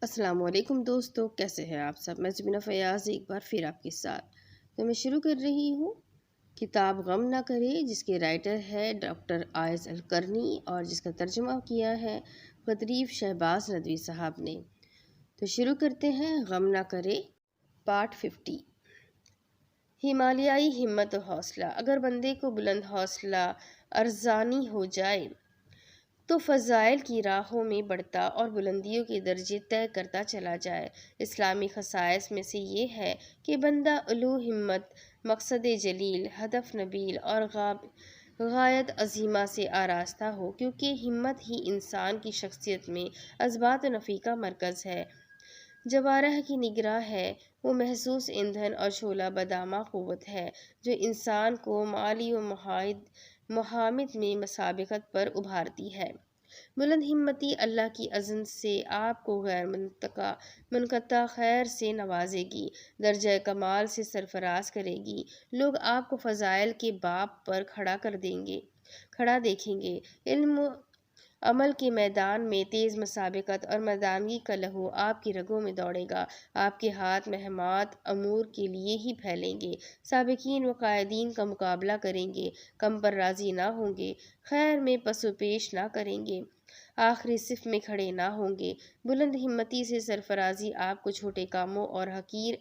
السلام علیکم دوستو، کیسے ہیں آپ سب؟ میں زبینہ فیاض ایک بار پھر آپ کے ساتھ تو میں شروع کر رہی ہوں کتاب غم نہ کرے، جس کے رائٹر ہے ڈاکٹر آئز القرنی اور جس کا ترجمہ کیا ہے قطریف شہباز ندوی صاحب نے۔ تو شروع کرتے ہیں غم نہ کرے پارٹ 50۔ ہمالیائی ہمت و حوصلہ۔ اگر بندے کو بلند حوصلہ ارزانی ہو جائے تو فضائل کی راہوں میں بڑھتا اور بلندیوں کے درجے طے کرتا چلا جائے۔ اسلامی خصائص میں سے یہ ہے کہ بندہ علو ہمت، مقصد جلیل، ہدف نبیل اور غایت عظیمہ سے آراستہ ہو، کیونکہ ہمت ہی انسان کی شخصیت میں اثبات و نفی کا مرکز ہے، جوارح کی نگراں ہے، وہ محسوس ایندھن اور شعلہ بدامہ قوت ہے جو انسان کو مالی و محامد میں مسابقت پر ابھارتی ہے۔ بلند ہمتی اللہ کی اذن سے آپ کو غیر منقطع خیر سے نوازے گی، درجہ کمال سے سرفراز کرے گی۔ لوگ آپ کو فضائل کے باب پر کھڑا دیکھیں گے۔ علم و عمل کے میدان میں تیز مسابقت اور مردانگی کا لہو آپ کی رگوں میں دوڑے گا۔ آپ کے ہاتھ مہمات امور کے لیے ہی پھیلیں گے۔ سابقین و قائدین کا مقابلہ کریں گے، کم پر راضی نہ ہوں گے، خیر میں پس و پیش نہ کریں گے، آخری صف میں کھڑے نہ ہوں گے۔ بلند ہمتی سے سرفرازی آپ کو چھوٹے کاموں اور حقیر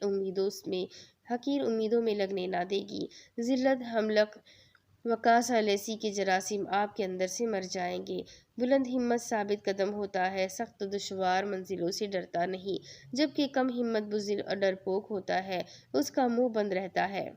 امیدوں میں لگنے نہ دے گی۔ ذلت، حملق، وقاصہ لیسی کے جراثیم آپ کے اندر سے مر جائیں گے۔ بلند ہمت ثابت قدم ہوتا ہے، سخت و دشوار منزلوں سے ڈرتا نہیں، جبکہ کم ہمت بزدل اور ڈرپوک ہوتا ہے، اس کا منہ بند رہتا ہے۔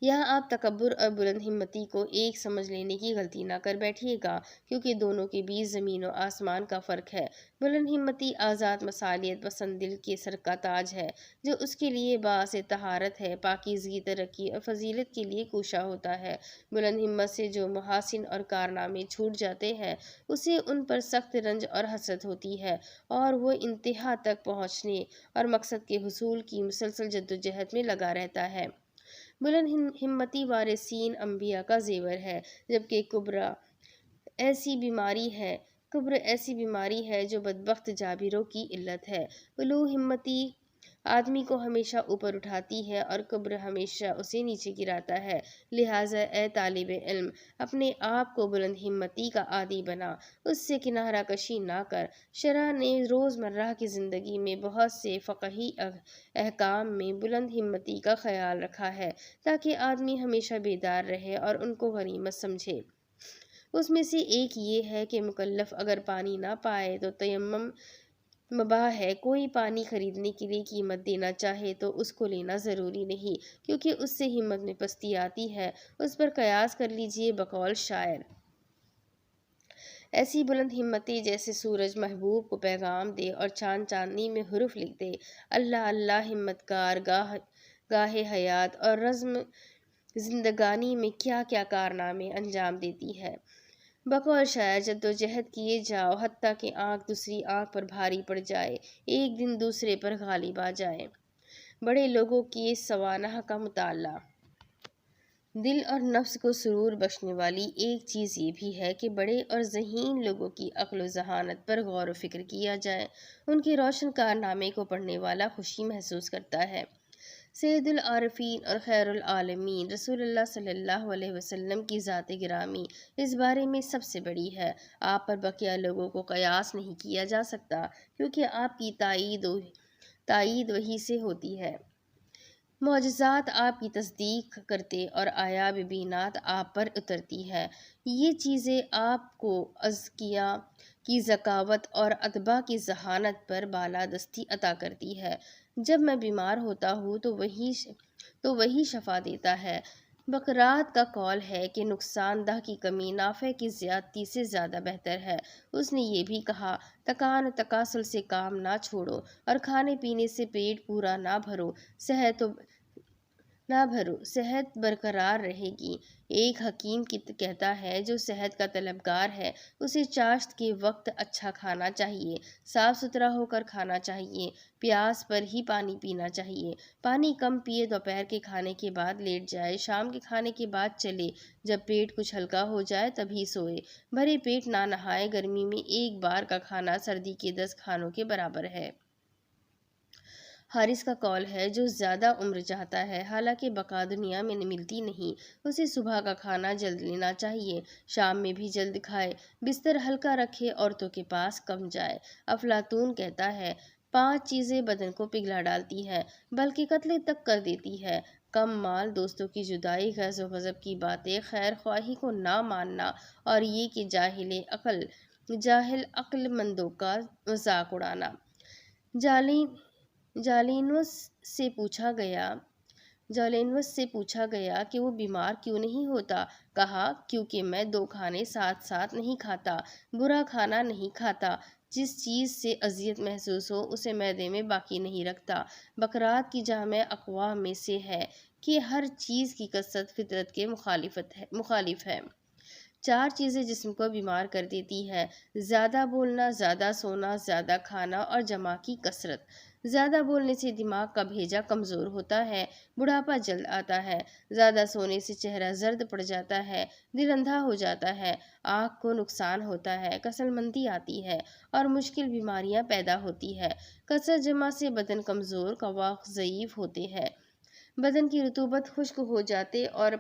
یہاں آپ تکبر اور بلند ہمتی کو ایک سمجھ لینے کی غلطی نہ کر بیٹھیے گا، کیونکہ دونوں کے بیچ زمین و آسمان کا فرق ہے۔ بلند ہمتی آزاد مسالیت پسند دل کے سر کا تاج ہے، جو اس کے لیے باعث طہارت ہے، پاکیزگی، ترقی اور فضیلت کے لیے کوشاں ہوتا ہے۔ بلند ہمت سے جو محاسن اور کارنامے چھوٹ جاتے ہیں، اسے ان پر سخت رنج اور حسرت ہوتی ہے، اور وہ انتہا تک پہنچنے اور مقصد کے حصول کی مسلسل جدوجہد میں لگا رہتا ہے۔ بلند ہمتی وارثین انبیاء کا زیور ہے، جبکہ کبر ایسی بیماری ہے جو بدبخت جابروں کی علت ہے۔ علو ہمتی آدمی کو ہمیشہ اوپر اٹھاتی ہے اور کبر ہمیشہ اسے نیچے گراتا ہے۔ لہٰذا اے طالب علم، اپنے آپ کو بلند ہمتی کا عادی بنا، اس سے کنارہ کشی نہ کر۔ شرع نے روزمرہ کی زندگی میں بہت سے فقہی احکام میں بلند ہمتی کا خیال رکھا ہے، تاکہ آدمی ہمیشہ بیدار رہے اور ان کو غنیمت سمجھے۔ اس میں سے ایک یہ ہے کہ مکلف اگر پانی نہ پائے تو تیمم مباح ہے۔ کوئی پانی خریدنے کے لیے قیمت دینا چاہے تو اس کو لینا ضروری نہیں، کیونکہ اس سے ہمت میں پستی آتی ہے۔ اس پر قیاس کر لیجئے۔ بقول شاعر، ایسی بلند ہمتیں جیسے سورج محبوب کو پیغام دے اور چاند چاندنی میں حروف لکھ دے۔ اللہ اللہ ہمت کار گاہ حیات اور رزم زندگانی میں کیا کیا کارنامے انجام دیتی ہے۔ بقول شاعر، جدوجہد کیے جاؤ حتیٰ کہ آنکھ دوسری آنکھ پر بھاری پڑ جائے، ایک دن دوسرے پر غالب آ جائے۔ بڑے لوگوں کے سوانح کا مطالعہ۔ دل اور نفس کو سرور بخشنے والی ایک چیز یہ بھی ہے کہ بڑے اور ذہین لوگوں کی عقل و ذہانت پر غور و فکر کیا جائے۔ ان کے روشن کارنامے کو پڑھنے والا خوشی محسوس کرتا ہے۔ سید العارفین اور خیر العالمین رسول اللہ صلی اللہ علیہ وسلم کی ذات گرامی اس بارے میں سب سے بڑی ہے۔ آپ پر بقیہ لوگوں کو قیاس نہیں کیا جا سکتا، کیونکہ آپ کی تائید وحی سے ہوتی ہے۔ معجزات آپ کی تصدیق کرتے اور آیاب بینات آپ پر اترتی ہے۔ یہ چیزیں آپ کو اذکیاء کی ذکاوت اور اتباع کی ذہانت پر بالادستی عطا کرتی ہے۔ جب میں بیمار ہوتا ہوں تو وہی شفا دیتا ہے۔ بقرات کا قول ہے کہ نقصان دہ کی کمی نافع کی زیادتی سے زیادہ بہتر ہے۔ اس نے یہ بھی کہا، تکان و تکاسل سے کام نہ چھوڑو اور کھانے پینے سے پیٹ پورا نہ بھرو، نہ بھرو، صحت برقرار رہے گی۔ ایک حکیم کہتا ہے جو صحت کا طلبگار ہے اسے چاشت کے وقت اچھا کھانا چاہیے، صاف ستھرا ہو کر کھانا چاہیے، پیاس پر ہی پانی پینا چاہیے، پانی کم پیے، دوپہر کے کھانے کے بعد لیٹ جائے، شام کے کھانے کے بعد چلے، جب پیٹ کچھ ہلکا ہو جائے تبھی سوئے، بھرے پیٹ نہ نہائے، گرمی میں ایک بار کا کھانا سردی کے 10 کھانوں کے برابر ہے۔ حارث کا قول ہے جو زیادہ عمر چاہتا ہے حالانکہ بقا دنیا میں ملتی نہیں، اسے صبح کا کھانا جلد لینا چاہیے، شام میں بھی جلد کھائے، بستر ہلکا رکھے، عورتوں کے پاس کم جائے۔ افلاطون کہتا ہے 5 چیزیں بدن کو پگھلا ڈالتی ہے بلکہ قتل تک کر دیتی ہے: کم مال، دوستوں کی جدائی، غیظ و غضب کی باتیں، خیر خواہی کو نہ ماننا، اور یہ کہ جاہل عقل مندوں کا مذاق اڑانا۔ جالینوس سے پوچھا گیا کہ وہ بیمار کیوں نہیں ہوتا؟ کہا، کیونکہ میں 2 کھانے ساتھ ساتھ نہیں کھاتا، برا کھانا نہیں کھاتا، جس چیز سے اذیت محسوس ہو اسے معدے میں باقی نہیں رکھتا۔ بقرات کی جامع اقوام میں سے ہے کہ ہر چیز کی کثرت فطرت کے مخالف ہے۔ 4 چیزیں جسم کو بیمار کر دیتی ہے: زیادہ بولنا، زیادہ سونا، زیادہ کھانا اور جمع کی کثرت۔ زیادہ بولنے سے دماغ کا بھیجا کمزور ہوتا ہے، بڑھاپا جلد آتا ہے۔ زیادہ سونے سے چہرہ زرد پڑ جاتا ہے، دل اندھا ہو جاتا ہے، آنکھ کو نقصان ہوتا ہے، کسل مندی آتی ہے اور مشکل بیماریاں پیدا ہوتی ہے۔ کثرت جمع سے بدن کمزور، قواق ضعیف ہوتے ہیں، بدن کی رطوبت خشک ہو جاتے اور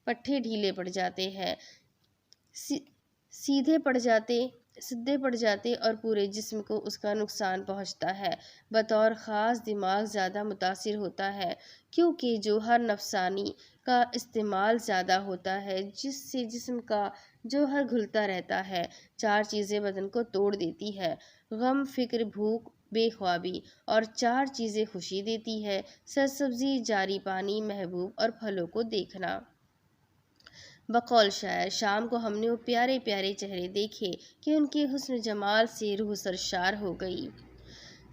پٹھے ڈھیلے پڑ جاتے ہیں، سیدھے پڑ جاتے اور پورے جسم کو اس کا نقصان پہنچتا ہے۔ بطور خاص دماغ زیادہ متاثر ہوتا ہے کیونکہ جوہر نفسانی کا استعمال زیادہ ہوتا ہے جس سے جسم کا جوہر گھلتا رہتا ہے۔ 4 چیزیں بدن کو توڑ دیتی ہے: غم، فکر، بھوک، بے خوابی، اور 4 چیزیں خوشی دیتی ہے: سرسبزی، جاری پانی، محبوب اور پھلوں کو دیکھنا۔ بقول شاعر، شام کو ہم نے وہ پیارے پیارے چہرے دیکھے کہ ان کے حسن جمال سے روح سرشار ہو گئی۔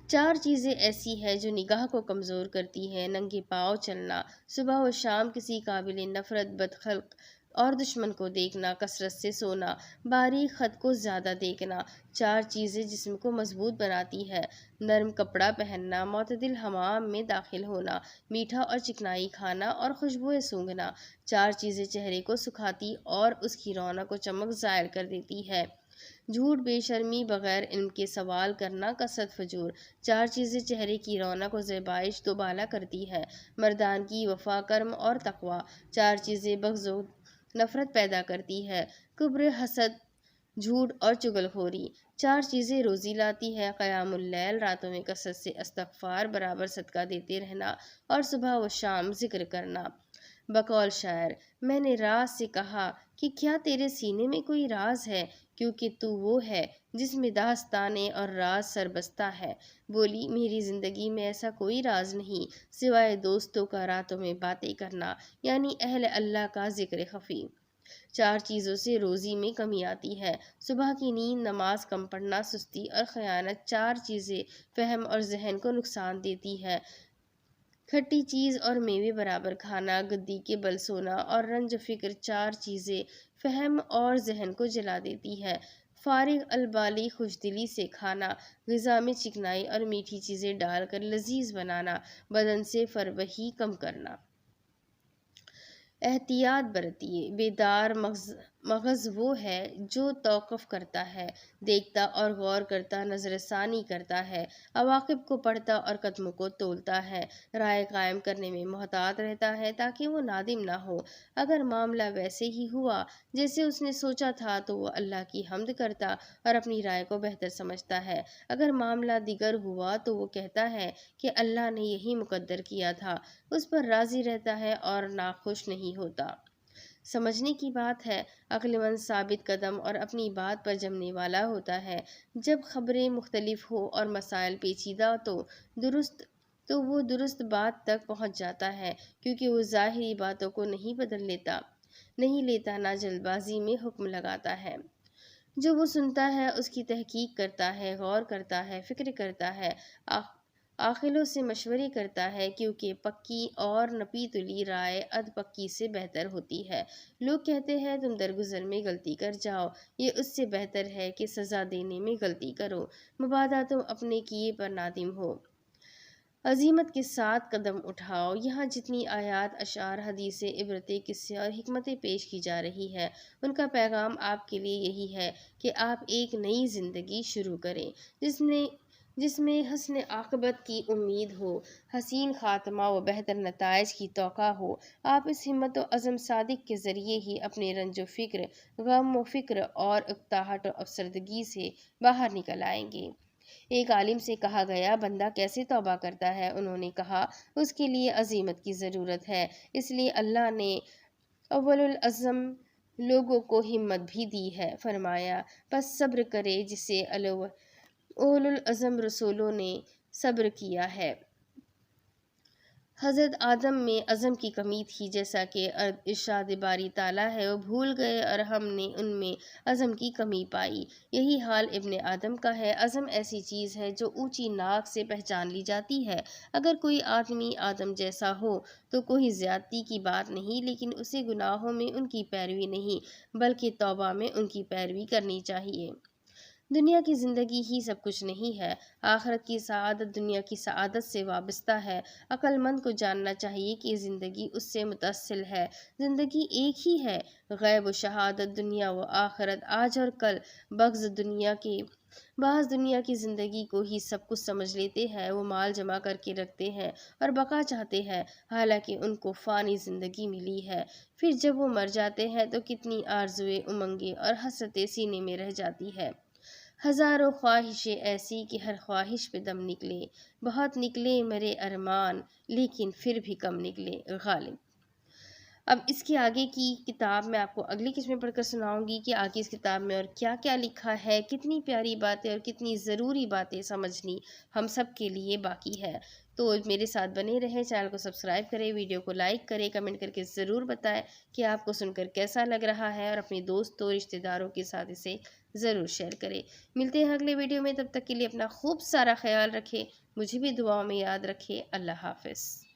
4 چیزیں ایسی ہیں جو نگاہ کو کمزور کرتی ہیں: ننگے پاؤں چلنا، صبح و شام کسی قابل نفرت بدخلق اور دشمن کو دیکھنا، کثرت سے سونا، باریک خط کو زیادہ دیکھنا۔ 4 چیزیں جسم کو مضبوط بناتی ہے: نرم کپڑا پہننا، معتدل حمام میں داخل ہونا، میٹھا اور چکنائی کھانا اور خوشبوئیں سونگھنا۔ 4 چیزیں چہرے کو سکھاتی اور اس کی رونق و چمک ظاہر کر دیتی ہے: جھوٹ، بے شرمی، بغیر علم کے سوال کرنا، کثرت فجور۔ 4 چیزیں چہرے کی رونق و زیبائش دوبالا کرتی ہے: مردانگی، وفا، کرم اور تقویٰ۔ 4 چیزیں بغض و نفرت پیدا کرتی ہے: کبر، حسد، جھوٹ اور چغل خوری۔ 4 چیزیں روزی لاتی ہے: قیام اللیل، راتوں میں کثرت سے استغفار، برابر صدقہ دیتے رہنا اور صبح و شام ذکر کرنا۔ بقول شاعر، میں نے راز سے کہا کہ کیا تیرے سینے میں کوئی راز ہے؟ کیونکہ تو وہ ہے جس میں داستانیں اور راز سربستہ ہے۔ بولی، میری زندگی میں ایسا کوئی راز نہیں سوائے دوستوں کا راتوں میں باتیں کرنا، یعنی اہل اللہ کا ذکر خفی۔ 4 چیزوں سے روزی میں کمی آتی ہے: صبح کی نیند، نماز کم پڑھنا، سستی اور خیانت۔ 4 چیزیں فہم اور ذہن کو نقصان دیتی ہے: کھٹی چیز اور میوے برابر کھانا، گدی کے بل سونا اور رنج و فکر۔ 4 چیزیں فہم اور ذہن کو جلا دیتی ہے: فارغ البالی خوش دلی سے کھانا، غذا میں چکنائی اور میٹھی چیزیں ڈال کر لذیذ بنانا، بدن سے فربہی کم کرنا۔ احتیاط برتیے، بیدار مغز وہ ہے جو توقف کرتا ہے، دیکھتا اور غور کرتا، نظر ثانی کرتا ہے، عواقب کو پڑھتا اور قدموں کو تولتا ہے، رائے قائم کرنے میں محتاط رہتا ہے تاکہ وہ نادم نہ ہو۔ اگر معاملہ ویسے ہی ہوا جیسے اس نے سوچا تھا تو وہ اللہ کی حمد کرتا اور اپنی رائے کو بہتر سمجھتا ہے، اگر معاملہ دیگر ہوا تو وہ کہتا ہے کہ اللہ نے یہی مقدر کیا تھا، اس پر راضی رہتا ہے اور ناخوش نہیں ہوتا۔ سمجھنے کی بات ہے، عقل مند ثابت قدم اور اپنی بات پر جمنے والا ہوتا ہے۔ جب خبریں مختلف ہو اور مسائل پیچیدہ تو وہ درست بات تک پہنچ جاتا ہے کیونکہ وہ ظاہری باتوں کو نہیں لیتا، نہ جلد بازی میں حکم لگاتا ہے۔ جو وہ سنتا ہے اس کی تحقیق کرتا ہے، غور کرتا ہے، فکر کرتا ہے، عاقلوں سے مشورے کرتا ہے، کیونکہ پکی اور نپی تلی رائے ادھ پکی سے بہتر ہوتی ہے۔ لوگ کہتے ہیں تم درگزر میں غلطی کر جاؤ، یہ اس سے بہتر ہے کہ سزا دینے میں غلطی کرو، مبادا تم اپنے کیے پر نادم ہو۔ عزیمت کے ساتھ قدم اٹھاؤ۔ یہاں جتنی آیات، اشعار، حدیثیں، عبرتیں، قصے اور حکمتیں پیش کی جا رہی ہیں، ان کا پیغام آپ کے لیے یہی ہے کہ آپ ایک نئی زندگی شروع کریں جس میں حسن عاقبت کی امید ہو، حسین خاتمہ و بہتر نتائج کی توقع ہو۔ آپ اس ہمت و عزم صادق کے ذریعے ہی اپنے رنج و فکر، غم و فکر اور اکتاہٹ و افسردگی سے باہر نکل آئیں گے۔ ایک عالم سے کہا گیا، بندہ کیسے توبہ کرتا ہے؟ انہوں نے کہا، اس کے لیے عزیمت کی ضرورت ہے، اس لیے اللہ نے اول العزم لوگوں کو ہمت بھی دی ہے۔ فرمایا، پس صبر کرے جسے اول العزم رسولوں نے صبر کیا ہے۔ حضرت آدم میں عزم کی کمی تھی، جیسا کہ ارشاد باری تعالیٰ ہے، وہ بھول گئے اور ہم نے ان میں عزم کی کمی پائی۔ یہی حال ابن آدم کا ہے۔ عزم ایسی چیز ہے جو اونچی ناک سے پہچان لی جاتی ہے۔ اگر کوئی آدمی آدم جیسا ہو تو کوئی زیادتی کی بات نہیں، لیکن اسے گناہوں میں ان کی پیروی نہیں بلکہ توبہ میں ان کی پیروی کرنی چاہیے۔ دنیا کی زندگی ہی سب کچھ نہیں ہے، آخرت کی سعادت دنیا کی سعادت سے وابستہ ہے۔ عقل مند کو جاننا چاہیے کہ زندگی اس سے متصل ہے۔ زندگی ایک ہی ہے، غیب و شہادت، دنیا و آخرت، آج اور کل۔ بعض دنیا کی زندگی کو ہی سب کچھ سمجھ لیتے ہیں، وہ مال جمع کر کے رکھتے ہیں اور بقا چاہتے ہیں، حالانکہ ان کو فانی زندگی ملی ہے۔ پھر جب وہ مر جاتے ہیں تو کتنی آرزویں، امنگیں اور حسرتیں سینے میں رہ جاتی ہے۔ ہزاروں خواہشیں ایسی کہ ہر خواہش پہ دم نکلے، بہت نکلے مرے ارمان لیکن پھر بھی کم نکلے غالب۔ اب اس کے آگے کی کتاب میں آپ کو اگلی قسم پڑھ کر سناؤں گی کہ آگے اس کتاب میں اور کیا کیا لکھا ہے، کتنی پیاری باتیں اور کتنی ضروری باتیں سمجھنی ہم سب کے لیے باقی ہے۔ تو میرے ساتھ بنے رہیں، چینل کو سبسکرائب کریں، ویڈیو کو لائک کریں، کمنٹ کر کے ضرور بتائیں کہ آپ کو سن کر کیسا لگ رہا ہے، اور اپنے دوستوں رشتہ داروں کے ساتھ اسے ضرور شیئر کریں۔ ملتے ہیں اگلے ویڈیو میں، تب تک کے لیے اپنا خوب سارا خیال رکھیں، مجھے بھی دعاؤں میں یاد رکھیں۔ اللہ حافظ۔